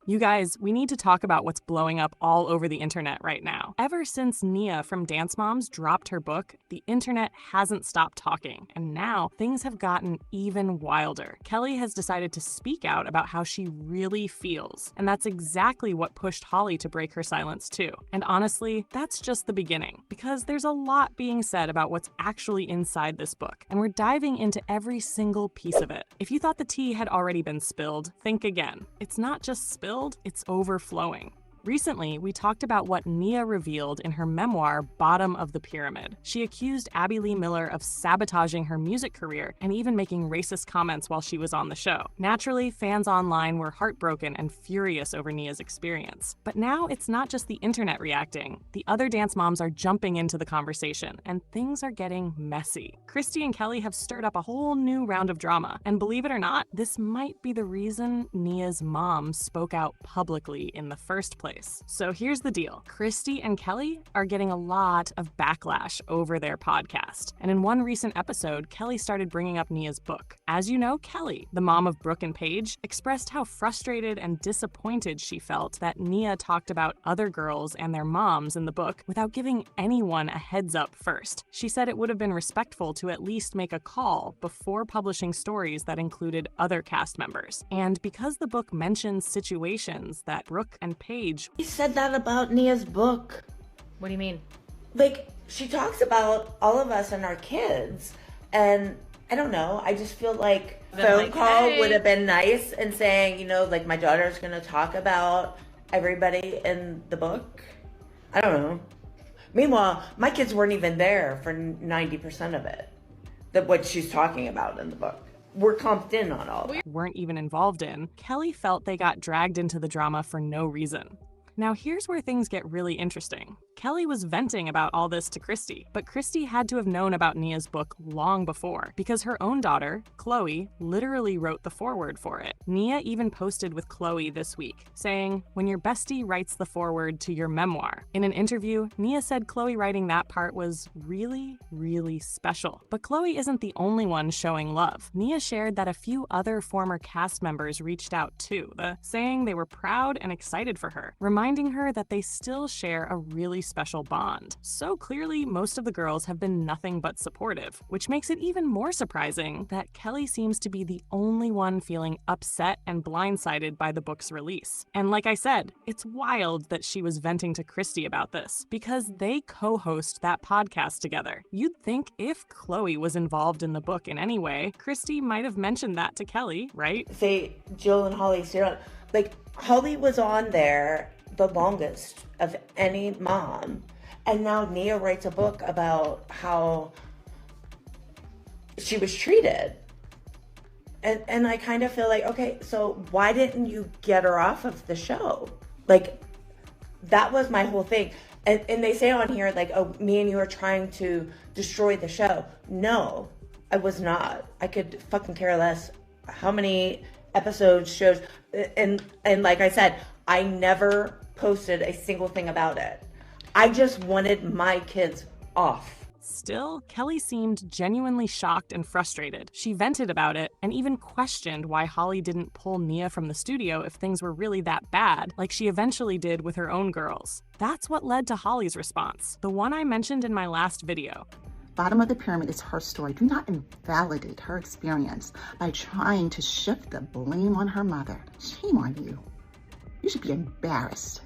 You guys, we need to talk about what's blowing up all over the internet right now. Ever since Nia from Dance Moms dropped her book, the internet hasn't stopped talking, and now things have gotten even wilder. Kelly has decided to speak out about how she really feels, and that's exactly what pushed Holly to break her silence too. And honestly, that's just the beginning, because there's a lot being said about what's actually inside this book, and we're diving into every single piece of it. If you thought the tea had already been spilled, think again. It's not just spilled, it's overflowing. Recently, we talked about what Nia revealed in her memoir, Bottom of the Pyramid. She accused Abby Lee Miller of sabotaging her music career and even making racist comments while she was on the show. Naturally, fans online were heartbroken and furious over Nia's experience. But now it's not just the internet reacting. The other dance moms are jumping into the conversation, and things are getting messy. Christy and Kelly have stirred up a whole new round of drama, and believe it or not, this might be the reason Nia's mom spoke out publicly in the first place. So here's the deal. Christy and Kelly are getting a lot of backlash over their podcast. And in one recent episode, Kelly started bringing up Nia's book. As you know, Kelly, the mom of Brooke and Paige, expressed how frustrated and disappointed she felt that Nia talked about other girls and their moms in the book without giving anyone a heads up first. She said it would have been respectful to at least make a call before publishing stories that included other cast members. And because the book mentions situations that Brooke and Paige. He said that about Nia's book. What do you mean? Like, she talks about all of us and our kids, and I don't know, I just feel like a phone call would have been nice and saying, you know, like, my daughter's gonna talk about everybody in the book. I don't know. Meanwhile, my kids weren't even there for 90% of it, what she's talking about in the book. We're comped in on all that. Weren't even involved in. Kelly felt they got dragged into the drama for no reason. Now here's where things get really interesting. Kelly was venting about all this to Christy, but Christy had to have known about Nia's book long before, because her own daughter, Chloe, literally wrote the foreword for it. Nia even posted with Chloe this week, saying, "When your bestie writes the foreword to your memoir." In an interview, Nia said Chloe writing that part was really, really special. But Chloe isn't the only one showing love. Nia shared that a few other former cast members reached out too, saying they were proud and excited for her, reminding her that they still share a really special bond. So clearly, most of the girls have been nothing but supportive, which makes it even more surprising that Kelly seems to be the only one feeling upset and blindsided by the book's release. And like I said, it's wild that she was venting to Christy about this, because they co-host that podcast together. You'd think if Chloe was involved in the book in any way, Christy might have mentioned that to Kelly, right? Say Jill and Holly, like, Holly was on there the longest of any mom, and now Nia writes a book about how she was treated, and I kind of feel like, okay, so why didn't you get her off of the show? Like, that was my whole thing. And they say on here, like, oh, me and you are trying to destroy the show. No, I was not. I could fucking care less how many episodes, shows, and like I said, I never posted a single thing about it. I just wanted my kids off. Still, Kelly seemed genuinely shocked and frustrated. She vented about it and even questioned why Holly didn't pull Nia from the studio if things were really that bad, like she eventually did with her own girls. That's what led to Holly's response, the one I mentioned in my last video. Bottom of the pyramid is her story. Do not invalidate her experience by trying to shift the blame on her mother. Shame on you. You should be embarrassed.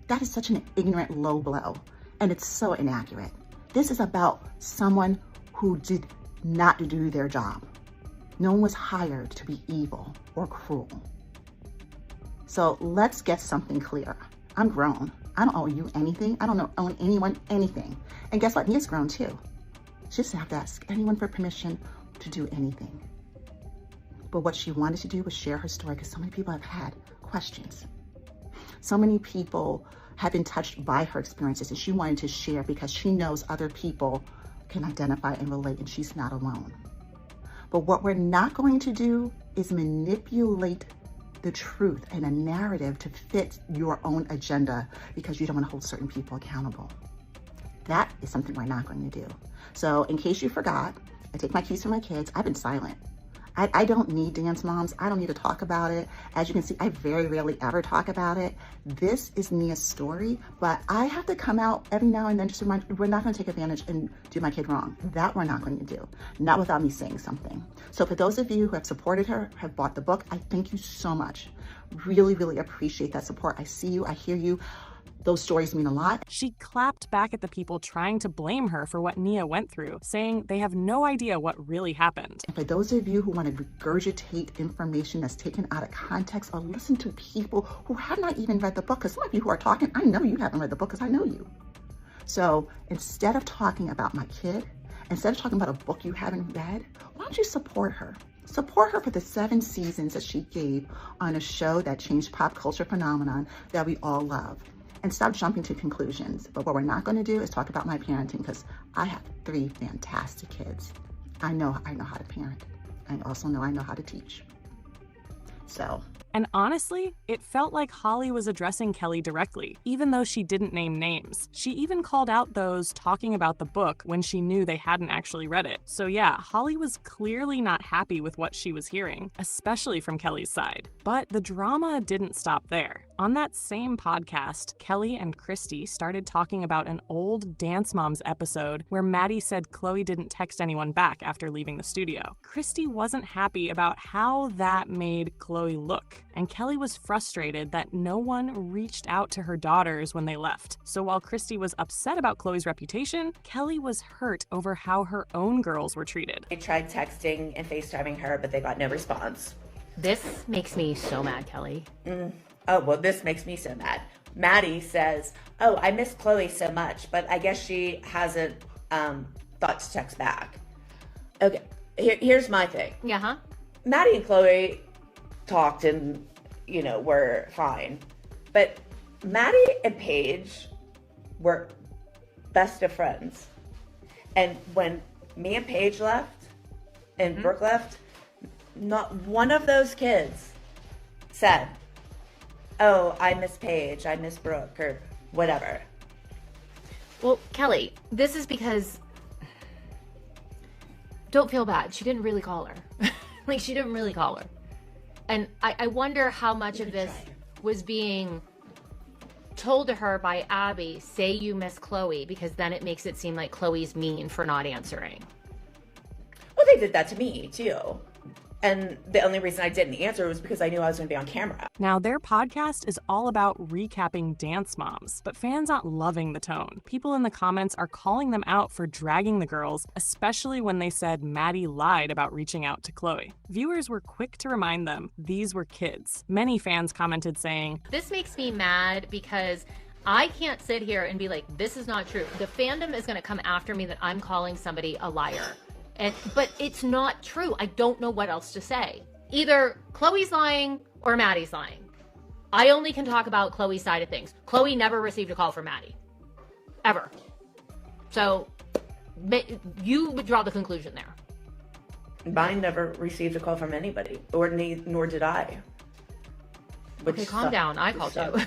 That is such an ignorant low blow, and it's so inaccurate. This is about someone who did not do their job. No one was hired to be evil or cruel. So let's get something clear. I'm grown. I don't owe you anything. I don't owe anyone anything. And guess what? Nia's grown too. She doesn't have to ask anyone for permission to do anything. But what she wanted to do was share her story, because so many people have had questions. So many people have been touched by her experiences, and she wanted to share because she knows other people can identify and relate, and she's not alone. But what we're not going to do is manipulate the truth and a narrative to fit your own agenda because you don't want to hold certain people accountable. That is something we're not going to do. So in case you forgot, I take my keys from my kids. I've been silent. I don't need dance moms. I don't need to talk about it. As you can see, I very rarely ever talk about it. This is Nia's story, but I have to come out every now and then just to remind, we're not gonna take advantage and do my kid wrong. That we're not going to do, not without me saying something. So for those of you who have supported her, have bought the book, I thank you so much. Really, really appreciate that support. I see you, I hear you. Those stories mean a lot. She clapped back at the people trying to blame her for what Nia went through, saying they have no idea what really happened. And for those of you who want to regurgitate information that's taken out of context or listen to people who have not even read the book, because some of you who are talking, I know you haven't read the book because I know you. So instead of talking about my kid, instead of talking about a book you haven't read, why don't you support her? Support her for the 7 seasons that she gave on a show that changed pop culture phenomenon that we all love. And stop jumping to conclusions. But what we're not going to do is talk about my parenting, because I have 3 fantastic kids. I know how to parent. I also know I know how to teach. So. And honestly, it felt like Holly was addressing Kelly directly, even though she didn't name names. She even called out those talking about the book when she knew they hadn't actually read it. So yeah, Holly was clearly not happy with what she was hearing, especially from Kelly's side. But the drama didn't stop there. On that same podcast, Kelly and Christy started talking about an old Dance Moms episode where Maddie said Chloe didn't text anyone back after leaving the studio. Christy wasn't happy about how that made Chloe look, and Kelly was frustrated that no one reached out to her daughters when they left. So while Christy was upset about Chloe's reputation, Kelly was hurt over how her own girls were treated. I tried texting and FaceTiming her, but they got no response. This makes me so mad, Kelly. Oh, well, this makes me so mad. Maddie says, oh, I miss Chloe so much, but I guess she hasn't thought to text back. Okay, here's my thing. Yeah, huh? Maddie and Chloe talked and, were fine. But Maddie and Paige were best of friends. And when me and Paige left and Brooke left, not one of those kids said, oh, I miss Paige, I miss Brooke, or whatever. Well, Kelly, this is because, don't feel bad, she didn't really call her. She didn't really call her. And I wonder how much of this was being told to her by Abby, say you miss Chloe, because then it makes it seem like Chloe's mean for not answering. Well, they did that to me, too. And the only reason I didn't answer was because I knew I was going to be on camera. Now, their podcast is all about recapping Dance Moms, but fans aren't loving the tone. People in the comments are calling them out for dragging the girls, especially when they said Maddie lied about reaching out to Chloe. Viewers were quick to remind them these were kids. Many fans commented saying, this makes me mad because I can't sit here and be like, this is not true. The fandom is going to come after me that I'm calling somebody a liar. But it's not true. I don't know what else to say. Either Chloe's lying or Maddie's lying. I only can talk about Chloe's side of things. Chloe never received a call from Maddie. Ever. So you would draw the conclusion there. Mine never received a call from anybody, nor did I. Okay, calm down. I called you.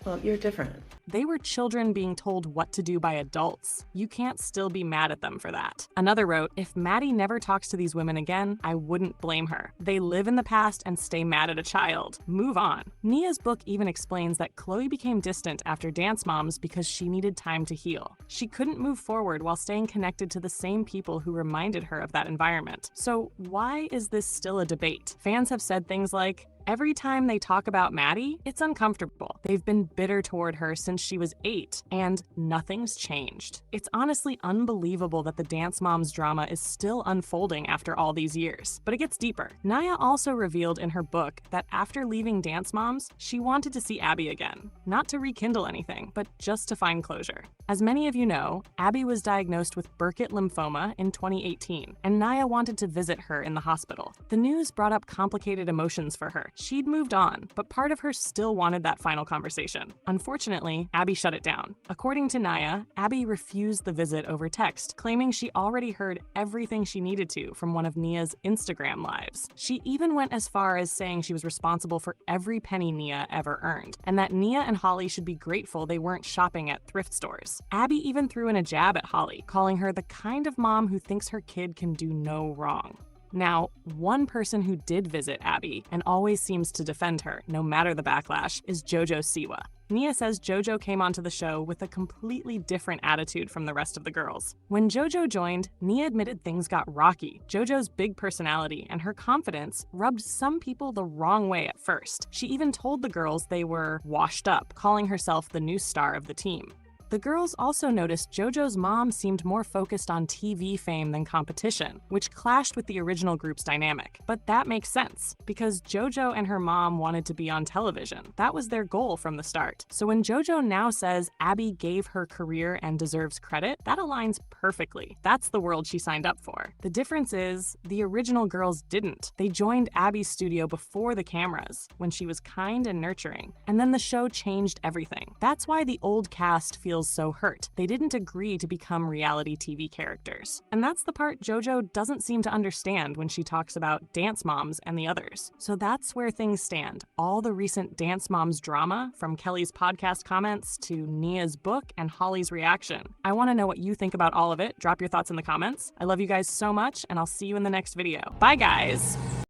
Well, you're different. They were children being told what to do by adults. You can't still be mad at them for that. Another wrote, if Maddie never talks to these women again, I wouldn't blame her. They live in the past and stay mad at a child. Move on. Nia's book even explains that Chloe became distant after Dance Moms because she needed time to heal. She couldn't move forward while staying connected to the same people who reminded her of that environment. So why is this still a debate? Fans have said things like, every time they talk about Maddie, it's uncomfortable. They've been bitter toward her since she was 8, and nothing's changed. It's honestly unbelievable that the Dance Moms drama is still unfolding after all these years. But it gets deeper. Nia also revealed in her book that after leaving Dance Moms, she wanted to see Abby again. Not to rekindle anything, but just to find closure. As many of you know, Abby was diagnosed with Burkitt lymphoma in 2018, and Nia wanted to visit her in the hospital. The news brought up complicated emotions for her. She'd moved on, but part of her still wanted that final conversation. Unfortunately, Abby shut it down. According to Nia, Abby refused the visit over text, claiming she already heard everything she needed to from one of Nia's Instagram lives. She even went as far as saying she was responsible for every penny Nia ever earned, and that Nia and Holly should be grateful they weren't shopping at thrift stores. Abby even threw in a jab at Holly, calling her the kind of mom who thinks her kid can do no wrong. Now, one person who did visit Abby and always seems to defend her, no matter the backlash, is JoJo Siwa. Nia says JoJo came onto the show with a completely different attitude from the rest of the girls. When JoJo joined, Nia admitted things got rocky. JoJo's big personality and her confidence rubbed some people the wrong way at first. She even told the girls they were washed up, calling herself the new star of the team. The girls also noticed JoJo's mom seemed more focused on TV fame than competition, which clashed with the original group's dynamic. But that makes sense, because JoJo and her mom wanted to be on television. That was their goal from the start. So when JoJo now says Abby gave her career and deserves credit, that aligns perfectly. That's the world she signed up for. The difference is, the original girls didn't. They joined Abby's studio before the cameras, when she was kind and nurturing. And then the show changed everything. That's why the old cast feels so hurt. They didn't agree to become reality TV characters. And that's the part JoJo doesn't seem to understand when she talks about Dance Moms and the others. So that's where things stand. All the recent Dance Moms drama, from Kelly's podcast comments to Nia's book and Holly's reaction. I want to know what you think about all of it. Drop your thoughts in the comments. I love you guys so much, and I'll see you in the next video. Bye, guys!